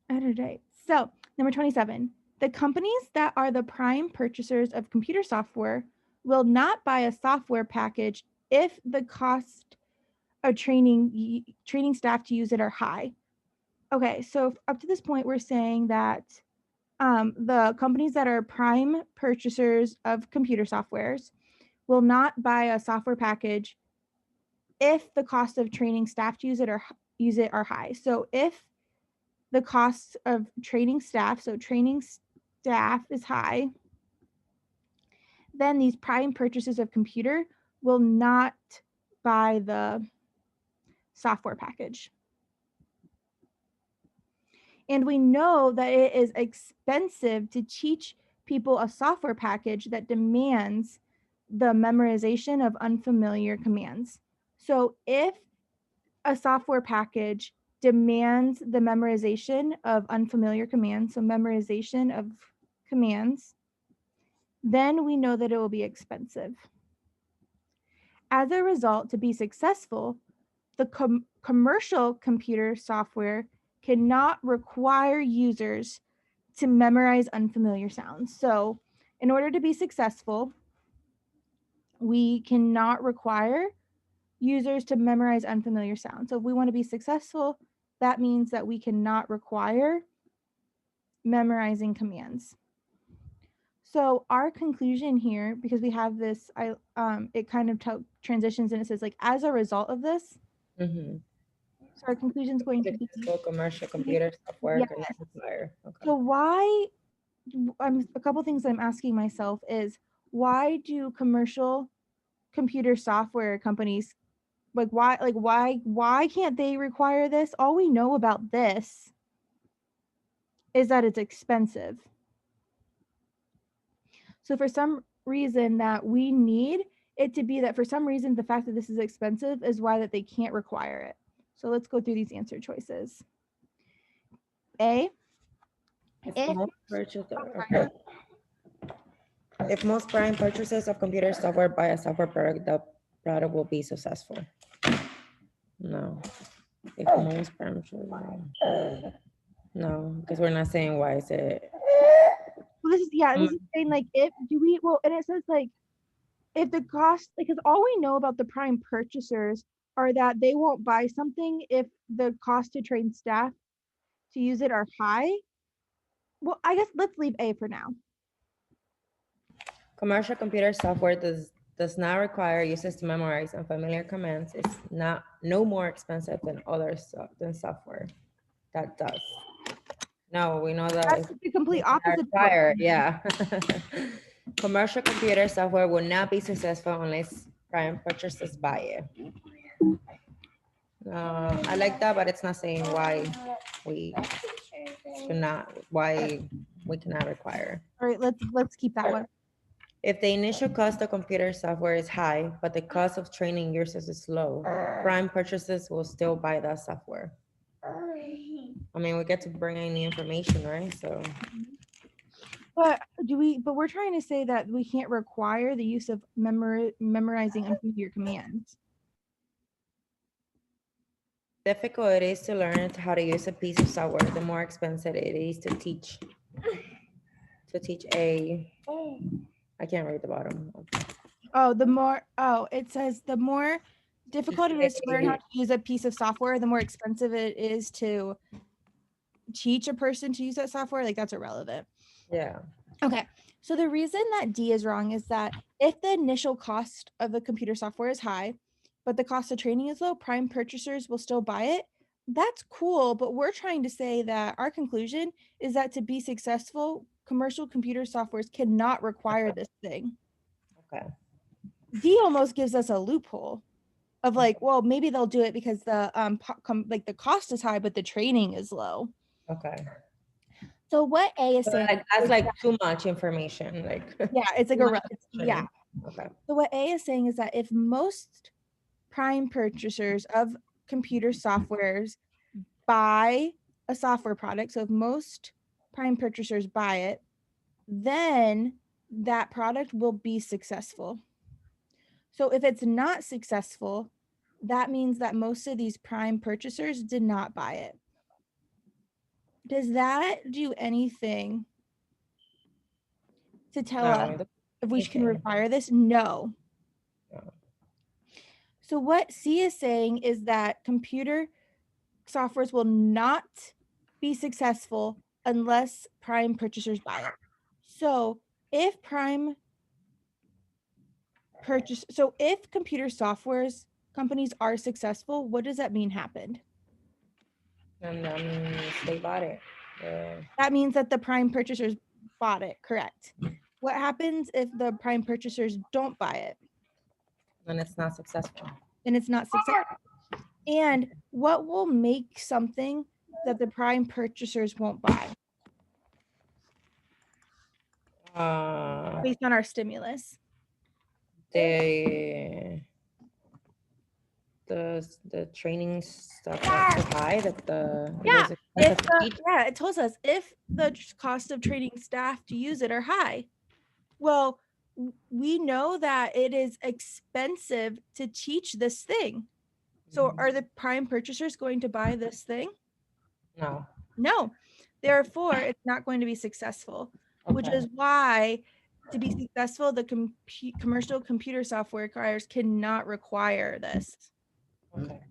Right. So number 27, the companies that are the prime purchasers of computer software will not buy a software package if the cost of training staff to use it are high. Okay, so up to this point, we're saying that the companies that are prime purchasers of computer softwares will not buy a software package if the cost of training staff to use it are high. So if the cost of training staff, so training staff is high, then these prime purchases of computer will not buy the software package. And we know that it is expensive to teach people a software package that demands the memorization of unfamiliar commands. So if a software package demands the memorization of unfamiliar commands, so memorization of commands, then we know that it will be expensive. As a result, to be successful, the commercial computer software cannot require users to memorize unfamiliar sounds. So in order to be successful, we cannot require users to memorize unfamiliar sounds. So if we want to be successful, that means that we cannot require memorizing commands. So our conclusion here, because we have this, it kind of transitions and it says like, as a result of this, Mm-hmm. so our conclusion is going to be, Successful commercial computer software yeah. cannot require. Okay. So why, a couple things I'm asking myself is, why do commercial computer software companies, why can't they require this? All we know about this is that it's expensive. So for some reason that we need it to be that for some reason the fact that this is expensive is why that they can't require it. So let's go through these answer choices. A, If if most purchaser, okay. If most prime purchases of computer software buy a software product, the product will be successful. No. If most prime no, because we're not saying why is it. well, this is yeah, Mm, this is saying like if do we well and it says like if the cost because all we know about the prime purchasers are that they won't buy something if the cost to train staff to use it are high. Well, I guess let's leave A for now. Commercial computer software does not require users to memorize unfamiliar commands. It's not no more expensive than than software that does. No, we know that That's it's the complete not opposite of what we're required. saying. Yeah. Commercial computer software will not be successful unless prime purchasers buy it. I like that, but it's not saying why we should not, why we cannot require. All right, let's keep that one. If the initial cost of computer software is high, but the cost of training users is low, prime purchases will still buy that software. I mean, we get to bring in the information, right? So But but we're trying to say that we can't require the use of memorizing unfamiliar commands. difficult it is to learn how to use a piece of software, the more expensive it is to teach a. I can't read the bottom. It says the more difficult it is to learn how to use a piece of software, the more expensive it is to teach a person to use that software. Like that's irrelevant. Yeah. Okay. So the reason that D is wrong is that if the initial cost of the computer software is high, but the cost of training is low, prime purchasers will still buy it. That's cool, but we're trying to say that our conclusion is that to be successful, commercial computer softwares cannot require this thing. Okay. D almost gives us a loophole of like, well, maybe they'll do it because the like the cost is high, but the training is low. Okay. So what A is So saying like that's is like that, too much information. Like too yeah, it's like a much yeah. information. Okay. So what A is saying is that if most prime purchasers of computer softwares buy a software product, so if most prime purchasers buy it, then that product will be successful. So if it's not successful, that means that most of these prime purchasers did not buy it. Does that do anything to tell No, us it doesn't if do we can anything. require this? No. No. So what C is saying is that computer softwares will not be successful unless prime purchasers buy it. So if if computer softwares companies are successful, what does that mean happened? And that means they bought it. That means that the prime purchasers bought it, correct? What happens if the prime purchasers don't buy it? And it's not successful. Then it's not successful. And what will make something that the prime purchasers won't buy based on our stimulus? The the training stuff that's so high that it Yeah, was expensive to teach. it tells us if the cost of training staff to use it are high. Well, we know that it is expensive to teach this thing. So are the prime purchasers going to buy this thing? No. No. Therefore, it's not going to be successful, which Okay. is why to be successful, the commercial computer software acquirers cannot require this. Okay.